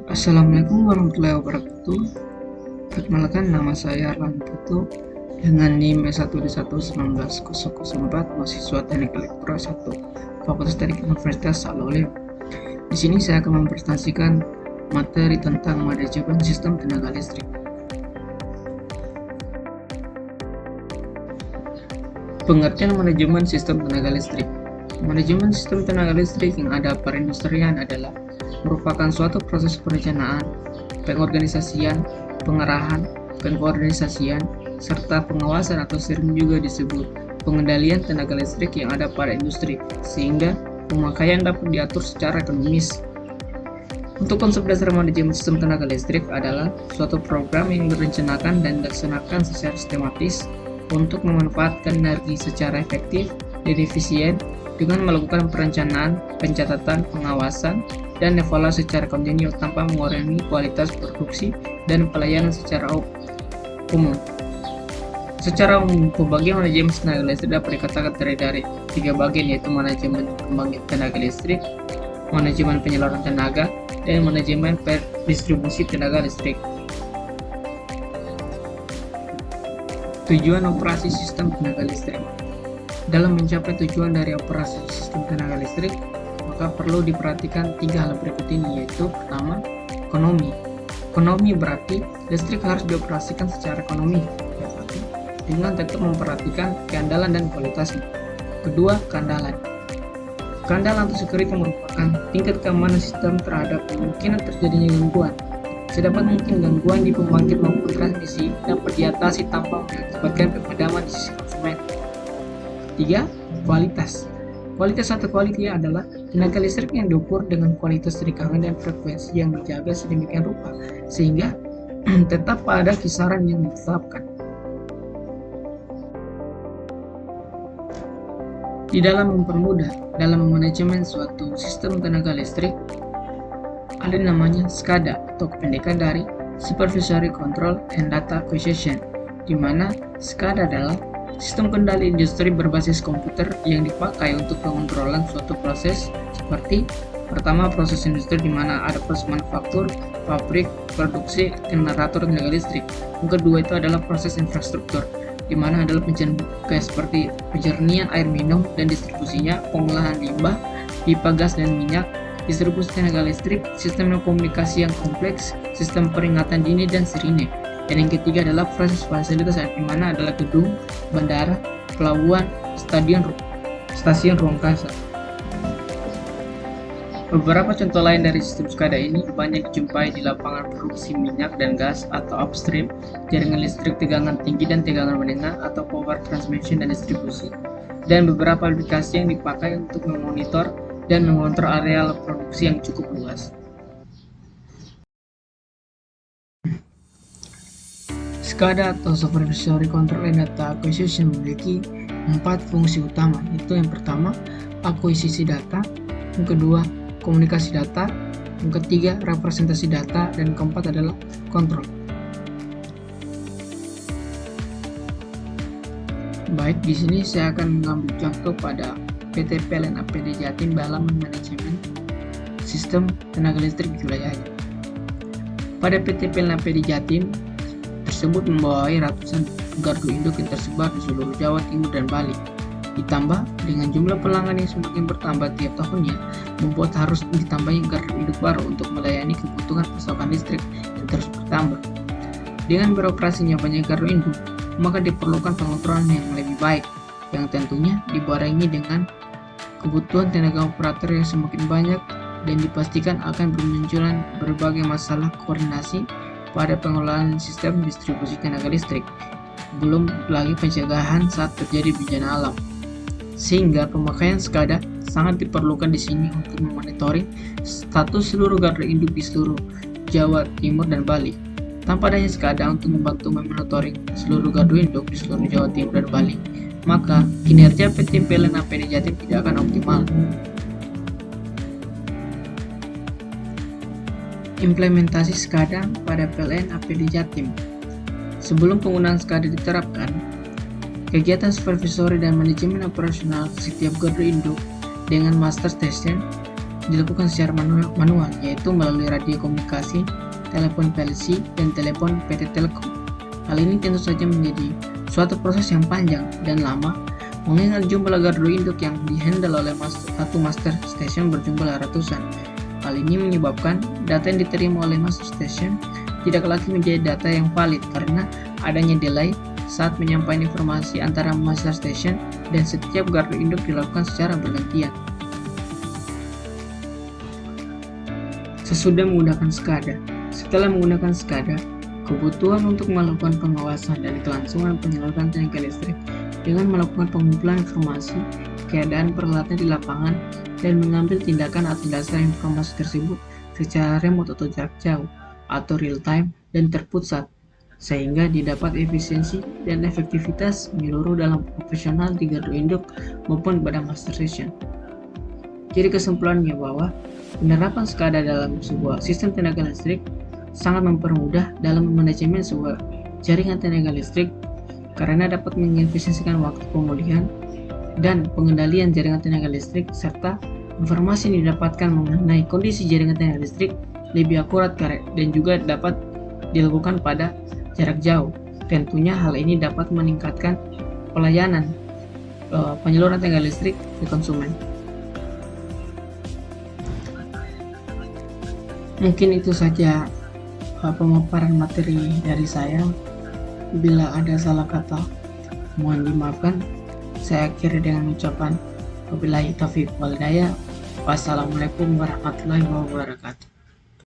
Assalamualaikum warahmatullahi wabarakatuh. Perkenalkan, nama saya Arlan Putu dengan NIM S1D11904, mahasiswa Teknik Elektro 1, Fakultas Teknik Universitas Saloleo. Di sini saya akan mempresentasikan materi tentang manajemen sistem tenaga listrik. Pengertian manajemen sistem tenaga listrik. Manajemen sistem tenaga listrik yang ada perindustrian adalah merupakan suatu proses perencanaan, pengorganisasian, pengarahan, pengkoordinasian, serta pengawasan atau sering juga disebut pengendalian tenaga listrik yang ada pada industri, sehingga pemakaian dapat diatur secara ekonomis. Untuk konsep dasar manajemen sistem tenaga listrik adalah suatu program yang direncanakan dan dilaksanakan secara sistematis untuk memanfaatkan energi secara efektif dan efisien dengan melakukan perencanaan, pencatatan, pengawasan, dan evaluasi secara kontinu tanpa mengurangi kualitas produksi dan pelayanan secara umum. Secara umum, pembagian manajemen tenaga listrik dapat dikatakan terdiri dari 3 bagian, yaitu manajemen pembangkit tenaga listrik, manajemen penyaluran tenaga, dan manajemen distribusi tenaga listrik. Tujuan operasi sistem tenaga listrik. Dalam mencapai tujuan dari operasi sistem tenaga listrik, maka perlu diperhatikan 3 hal berikut ini, yaitu pertama, ekonomi. Ekonomi berarti listrik harus dioperasikan secara ekonomi, dengan tetap memperhatikan keandalan dan kualitasnya. Kedua, keandalan. Keandalan atau security merupakan tingkat keamanan sistem terhadap kemungkinan terjadinya gangguan. Sedapat mungkin gangguan di pembangkit maupun transmisi dapat diatasi tanpa mengakibatkan pemadaman di sisi konsumen. 3. Kualitas. Kualitas atau quality adalah tenaga listrik yang diukur dengan kualitas tegangan dan frekuensi yang dijaga sedemikian rupa sehingga tetap pada kisaran yang ditetapkan. Di dalam mempermudah dalam manajemen suatu sistem tenaga listrik, ada namanya SCADA atau kependekan dari Supervisory Control and Data Acquisition, di mana SCADA adalah sistem kendali industri berbasis komputer yang dipakai untuk pengontrolan suatu proses seperti pertama, proses industri di mana ada proses manufaktur, pabrik, produksi, generator tenaga listrik. Yang kedua itu adalah proses infrastruktur, di mana adalah kayak seperti penjernihan air minum dan distribusinya, pengolahan limbah, pipa gas dan minyak, distribusi tenaga listrik, sistem komunikasi yang kompleks, sistem peringatan dini, dan sirine. Dan yang ketiga adalah proses fasilitas, di mana adalah gedung, bandara, pelabuhan, stasiun ruang angkasa. Beberapa contoh lain dari sistem SCADA ini banyak dijumpai di lapangan produksi minyak dan gas atau upstream, jaringan listrik tegangan tinggi dan tegangan menengah atau power transmission dan distribusi, dan beberapa aplikasi yang dipakai untuk memonitor dan mengontrol areal produksi yang cukup luas. SCADA atau Supervisory Control and Data Acquisition memiliki 4 fungsi utama, yaitu yang pertama, akuisisi data, yang kedua, komunikasi data, yang ketiga, representasi data, dan keempat adalah kontrol. Baik, di sini saya akan mengambil contoh pada PT PLN APD Jatim dalam manajemen sistem tenaga listrik di wilayahnya. Pada PT PLN APD Jatim tersebut membawahi ratusan gardu induk yang tersebar di seluruh Jawa Timur dan Bali. Ditambah dengan jumlah pelanggan yang semakin bertambah tiap tahunnya, membuat harus ditambahnya gardu induk baru untuk melayani kebutuhan pasokan listrik yang terus bertambah. Dengan beroperasinya banyak gardu induk, maka diperlukan pengontrolan yang lebih baik, yang tentunya dibarengi dengan kebutuhan tenaga operator yang semakin banyak dan dipastikan akan bermunculan berbagai masalah koordinasi pada pengelolaan sistem distribusi tenaga listrik, belum lagi pencegahan saat terjadi bencana alam. Sehingga pemakaian SCADA sangat diperlukan di sini untuk memonitoring status seluruh gardu induk di seluruh Jawa Timur dan Bali. Tanpa adanya SCADA untuk membantu memonitoring seluruh gardu induk di seluruh Jawa Timur dan Bali, maka kinerja PT PLN APD Jatim tidak akan optimal. Implementasi SCADA pada PLN APD Jatim. Sebelum penggunaan SCADA diterapkan, kegiatan supervisory dan manajemen operasional setiap gardu induk dengan master station dilakukan secara manual, yaitu melalui radio komunikasi, telepon PLC, dan telepon PT Telkom. Hal ini tentu saja menjadi suatu proses yang panjang dan lama, mengingat jumlah gardu induk yang dihandle oleh satu master station berjumlah ratusan. Hal ini menyebabkan data yang diterima oleh master station tidak lagi menjadi data yang valid karena adanya delay saat menyampaikan informasi antara master station dan setiap gardu induk dilakukan secara bergantian. Sesudah menggunakan SCADA. Setelah menggunakan SCADA, kebutuhan untuk melakukan pengawasan dan kelangsungan penyaluran tenaga listrik dengan melakukan pengumpulan informasi, keadaan peralatan di lapangan, dan mengambil tindakan atas dasar informasi tersebut secara remote atau jarak jauh, atau real time dan terpusat, sehingga didapat efisiensi dan efektivitas menyeluruh dalam profesional di gardu induk maupun pada master station. Jadi kesimpulannya bahwa penerapan SCADA dalam sebuah sistem tenaga listrik sangat mempermudah dalam manajemen sebuah jaringan tenaga listrik karena dapat mengefisiensikan waktu pemulihan dan pengendalian jaringan tenaga listrik, serta informasi yang didapatkan mengenai kondisi jaringan tenaga listrik lebih akurat dan juga dapat dilakukan pada jarak jauh. Tentunya hal ini dapat meningkatkan pelayanan penyaluran tenaga listrik ke konsumen. Mungkin itu saja pemaparan materi dari saya. Bila ada salah kata, mohon dimaafkan. Saya akhiri dengan ucapan wabillahi taufiq wal hidayah. Wassalamualaikum warahmatullahi wabarakatuh.